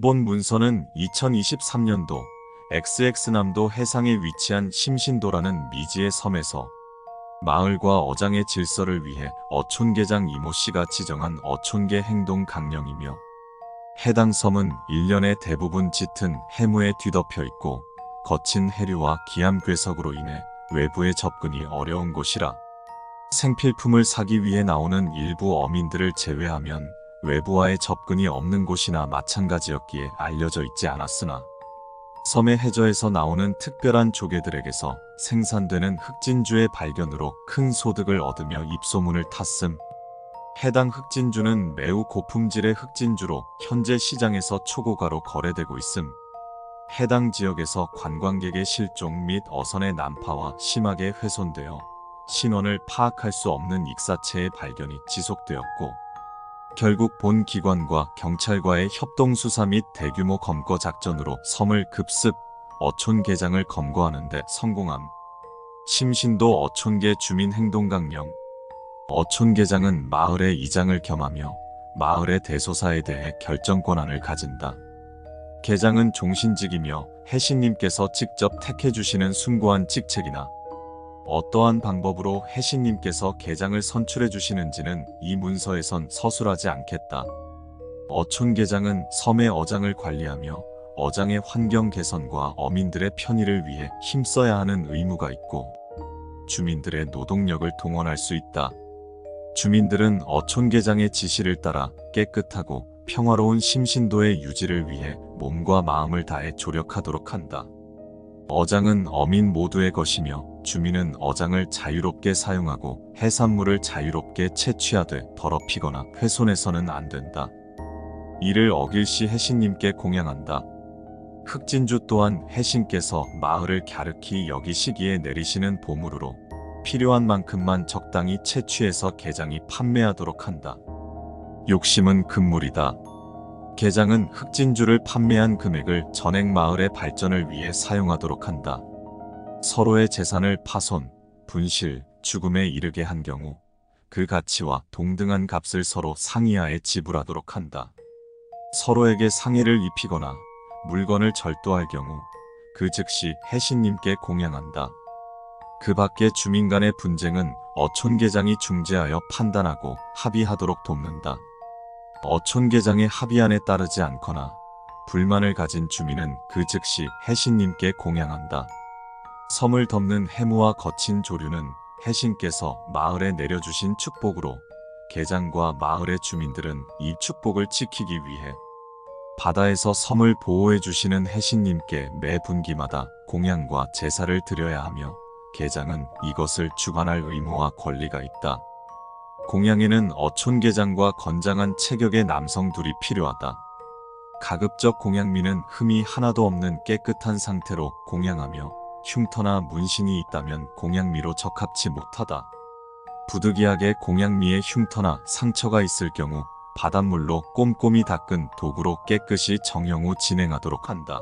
본 문서는 2023년도 XX남도 해상에 위치한 심신도라는 미지의 섬에서 마을과 어장의 질서를 위해 어촌계장 이모씨가 지정한 어촌계 행동 강령이며, 해당 섬은 일년의 대부분 짙은 해무에 뒤덮여 있고 거친 해류와 기암괴석으로 인해 외부의 접근이 어려운 곳이라 생필품을 사기 위해 나오는 일부 어민들을 제외하면 외부와의 접근이 없는 곳이나 마찬가지였기에 알려져 있지 않았으나, 섬의 해저에서 나오는 특별한 조개들에게서 생산되는 흑진주의 발견으로 큰 소득을 얻으며 입소문을 탔음. 해당 흑진주는 매우 고품질의 흑진주로 현재 시장에서 초고가로 거래되고 있음. 해당 지역에서 관광객의 실종 및 어선의 난파와 심하게 훼손되어 신원을 파악할 수 없는 익사체의 발견이 지속되었고, 결국 본 기관과 경찰과의 협동수사 및 대규모 검거 작전으로 섬을 급습 어촌계장을 검거하는 데 성공함. 심신도 어촌계 주민행동강령. 어촌계장은 마을의 이장을 겸하며 마을의 대소사에 대해 결정권한을 가진다. 계장은 종신직이며 해신님께서 직접 택해주시는 숭고한 직책이나 어떠한 방법으로 해신님께서 계장을 선출해 주시는지는 이 문서에선 서술하지 않겠다. 어촌계장은 섬의 어장을 관리하며 어장의 환경 개선과 어민들의 편의를 위해 힘써야 하는 의무가 있고, 주민들의 노동력을 동원할 수 있다. 주민들은 어촌계장의 지시를 따라 깨끗하고 평화로운 심신도의 유지를 위해 몸과 마음을 다해 조력하도록 한다. 어장은 어민 모두의 것이며 주민은 어장을 자유롭게 사용하고 해산물을 자유롭게 채취하되 더럽히거나 훼손해서는 안 된다. 이를 어길시 해신님께 공양한다. 흑진주 또한 해신께서 마을을 갸륵히 여기시기에 내리시는 보물으로 필요한 만큼만 적당히 채취해서 계장이 판매하도록 한다. 욕심은 금물이다. 계장은 흑진주를 판매한 금액을 전액 마을의 발전을 위해 사용하도록 한다. 서로의 재산을 파손, 분실, 죽음에 이르게 한 경우 그 가치와 동등한 값을 서로 상의하에 지불하도록 한다. 서로에게 상해를 입히거나 물건을 절도할 경우 그 즉시 해신님께 공양한다. 그 밖에 주민 간의 분쟁은 어촌계장이 중재하여 판단하고 합의하도록 돕는다. 어촌계장의 합의안에 따르지 않거나 불만을 가진 주민은 그 즉시 해신님께 공양한다. 섬을 덮는 해무와 거친 조류는 해신께서 마을에 내려주신 축복으로 계장과 마을의 주민들은 이 축복을 지키기 위해 바다에서 섬을 보호해 주시는 해신님께 매 분기마다 공양과 제사를 드려야 하며, 계장은 이것을 주관할 의무와 권리가 있다. 공양에는 어촌계장과 건장한 체격의 남성 둘이 필요하다. 가급적 공양미는 흠이 하나도 없는 깨끗한 상태로 공양하며 흉터나 문신이 있다면 공양미로 적합치 못하다. 부득이하게 공양미에 흉터나 상처가 있을 경우 바닷물로 꼼꼼히 닦은 도구로 깨끗이 정형 후 진행하도록 한다.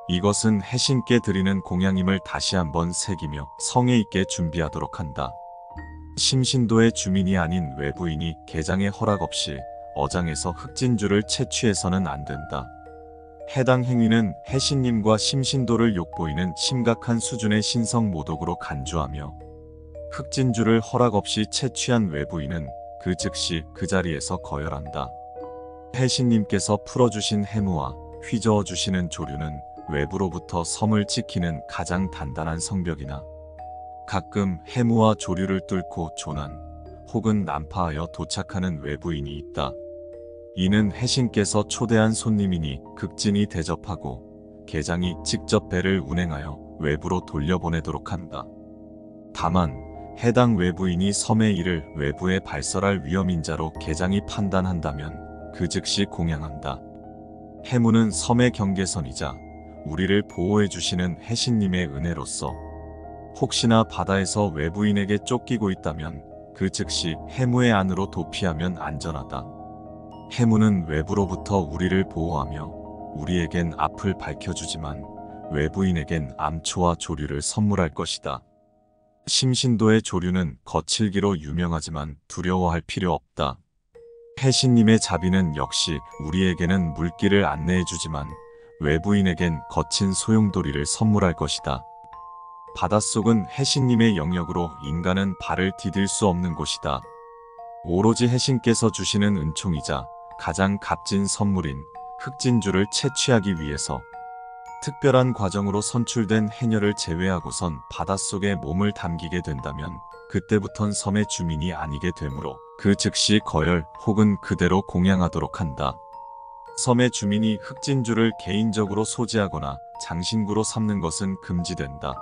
이것은 해신께 드리는 공양임을 다시 한번 새기며 성에 있게 준비하도록 한다. 심신도의 주민이 아닌 외부인이 계장의 허락 없이 어장에서 흑진주를 채취해서는 안 된다. 해당 행위는 해신님과 심신도를 욕보이는 심각한 수준의 신성 모독으로 간주하며, 흑진주를 허락 없이 채취한 외부인은 그 즉시 그 자리에서 거열한다. 해신님께서 풀어주신 해무와 휘저어 주시는 조류는 외부로부터 섬을 지키는 가장 단단한 성벽이나 가끔 해무와 조류를 뚫고 조난 혹은 난파하여 도착하는 외부인이 있다. 이는 해신께서 초대한 손님이니 극진히 대접하고 계장이 직접 배를 운행하여 외부로 돌려보내도록 한다. 다만 해당 외부인이 섬에 이를 외부에 발설할 위험인자로 계장이 판단한다면 그 즉시 공양한다. 해무는 섬의 경계선이자 우리를 보호해 주시는 해신님의 은혜로서 혹시나 바다에서 외부인에게 쫓기고 있다면 그 즉시 해무의 안으로 도피하면 안전하다. 해무는 외부로부터 우리를 보호하며 우리에겐 앞을 밝혀주지만 외부인에겐 암초와 조류를 선물할 것이다. 심신도의 조류는 거칠기로 유명하지만 두려워할 필요 없다. 해신님의 자비는 역시 우리에게는 물길을 안내해주지만 외부인에겐 거친 소용돌이를 선물할 것이다. 바닷속은 해신님의 영역으로 인간은 발을 디딜 수 없는 곳이다. 오로지 해신께서 주시는 은총이자 가장 값진 선물인 흑진주를 채취하기 위해서 특별한 과정으로 선출된 해녀를 제외하고선 바닷속에 몸을 담기게 된다면 그때부턴 섬의 주민이 아니게 되므로 그 즉시 거열 혹은 그대로 공양하도록 한다. 섬의 주민이 흑진주를 개인적으로 소지하거나 장신구로 삼는 것은 금지된다.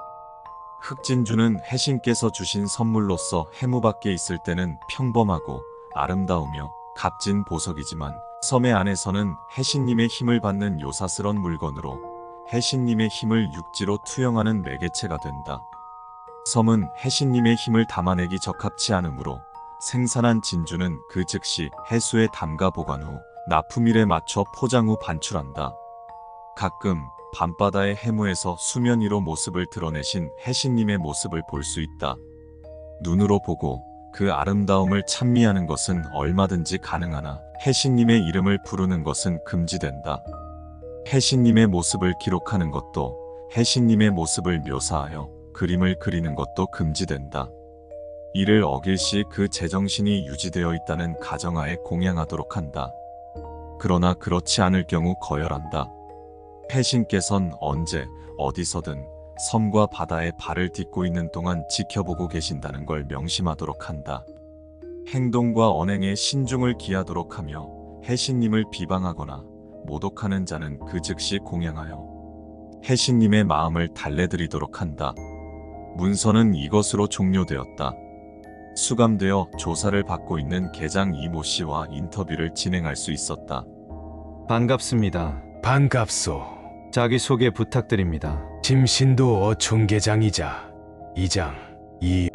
흑진주는 해신께서 주신 선물로서 해무 밖에 있을 때는 평범하고 아름다우며 값진 보석이지만 섬의 안에서는 해신님의 힘을 받는 요사스런 물건으로 해신님의 힘을 육지로 투영하는 매개체가 된다. 섬은 해신님의 힘을 담아내기 적합치 않으므로 생산한 진주는 그 즉시 해수에 담가 보관 후 납품일에 맞춰 포장 후 반출한다. 가끔 밤바다의 해무에서 수면 위로 모습을 드러내신 해신님의 모습을 볼 수 있다. 눈으로 보고 그 아름다움을 찬미하는 것은 얼마든지 가능하나 해신님의 이름을 부르는 것은 금지된다. 해신님의 모습을 기록하는 것도 해신님의 모습을 묘사하여 그림을 그리는 것도 금지된다. 이를 어길 시 그 제정신이 유지되어 있다는 가정하에 공양하도록 한다. 그러나 그렇지 않을 경우 거열한다. 해신께선 언제 어디서든 섬과 바다에 발을 딛고 있는 동안 지켜보고 계신다는 걸 명심하도록 한다. 행동과 언행에 신중을 기하도록 하며 해신님을 비방하거나 모독하는 자는 그 즉시 공양하여 해신님의 마음을 달래드리도록 한다. 문서는 이것으로 종료되었다. 수감되어 조사를 받고 있는 계장 이모 씨와 인터뷰를 진행할 수 있었다. 반갑습니다. 반갑소. 자기소개 부탁드립니다. 심신도 어촌계장이자 이장 이요.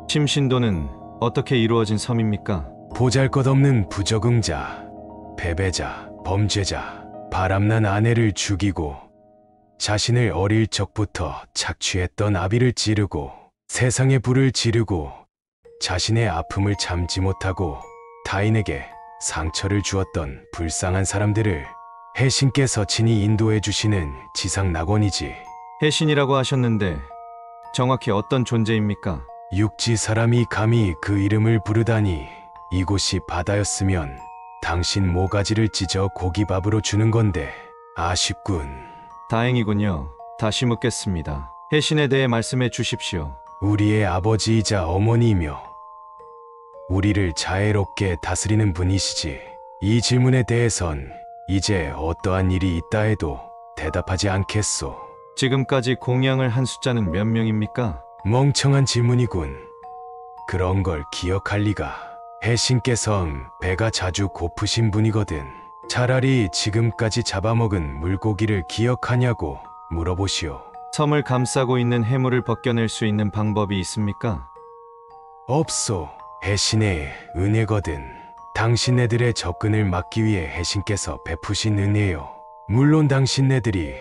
심신도는 어떻게 이루어진 섬입니까? 보잘것없는 부적응자, 패배자, 범죄자, 바람난 아내를 죽이고 자신을 어릴 적부터 착취했던 아비를 찌르고 세상에 불을 지르고 자신의 아픔을 참지 못하고 타인에게 상처를 주었던 불쌍한 사람들을 해신께서 친히 인도해 주시는 지상낙원이지. 해신이라고 하셨는데 정확히 어떤 존재입니까? 육지 사람이 감히 그 이름을 부르다니. 이곳이 바다였으면 당신 모가지를 찢어 고기밥으로 주는 건데 아쉽군. 다행이군요. 다시 묻겠습니다. 해신에 대해 말씀해 주십시오. 우리의 아버지이자 어머니이며 우리를 자애롭게 다스리는 분이시지. 이 질문에 대해선 이제 어떠한 일이 있다 해도 대답하지 않겠소. 지금까지 공양을 한 숫자는 몇 명입니까? 멍청한 질문이군. 그런 걸 기억할 리가. 해신께선 배가 자주 고프신 분이거든. 차라리 지금까지 잡아먹은 물고기를 기억하냐고 물어보시오. 섬을 감싸고 있는 해물을 벗겨낼 수 있는 방법이 있습니까? 없소. 해신의 은혜거든. 당신네들의 접근을 막기 위해 해신께서 베푸신 은혜요. 물론 당신네들이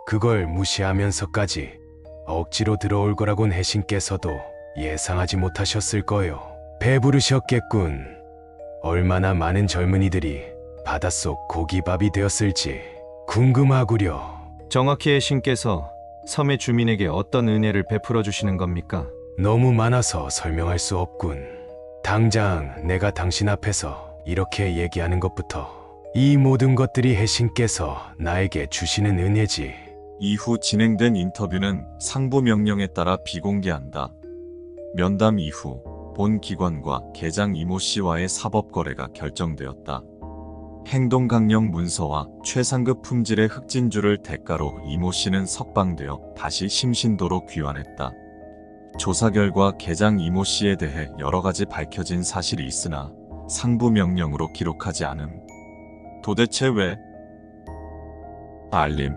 그걸 무시하면서까지 억지로 들어올 거라곤 해신께서도 예상하지 못하셨을 거요. 배부르셨겠군. 얼마나 많은 젊은이들이 바닷속 고기밥이 되었을지 궁금하구려. 정확히 해신께서 섬의 주민에게 어떤 은혜를 베풀어 주시는 겁니까? 너무 많아서 설명할 수 없군. 당장 내가 당신 앞에서 이렇게 얘기하는 것부터 이 모든 것들이 해신께서 나에게 주시는 은혜지. 이후 진행된 인터뷰는 상부 명령에 따라 비공개한다. 면담 이후 본 기관과 계장 이모 씨와의 사법거래가 결정되었다. 행동강령 문서와 최상급 품질의 흑진주를 대가로 이모 씨는 석방되어 다시 심신도로 귀환했다. 조사 결과 계장 이모 씨에 대해 여러 가지 밝혀진 사실이 있으나 상부 명령으로 기록하지 않음. 도대체 왜? 알림.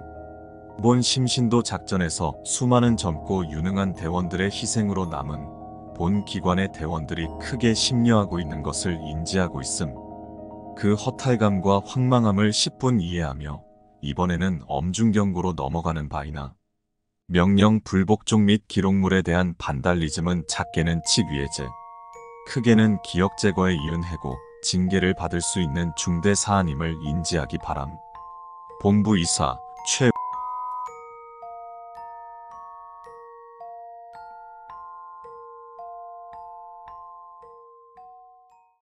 본 심신도 작전에서 수많은 젊고 유능한 대원들의 희생으로 남은 본 기관의 대원들이 크게 심려하고 있는 것을 인지하고 있음. 그 허탈감과 황망함을 10분 이해하며 이번에는 엄중경고로 넘어가는 바이나 명령 불복종 및 기록물에 대한 반달리즘은 작게는 직위해제, 크게는 기억 제거에 이른 해고, 징계를 받을 수 있는 중대 사안임을 인지하기 바람. 본부 이사 최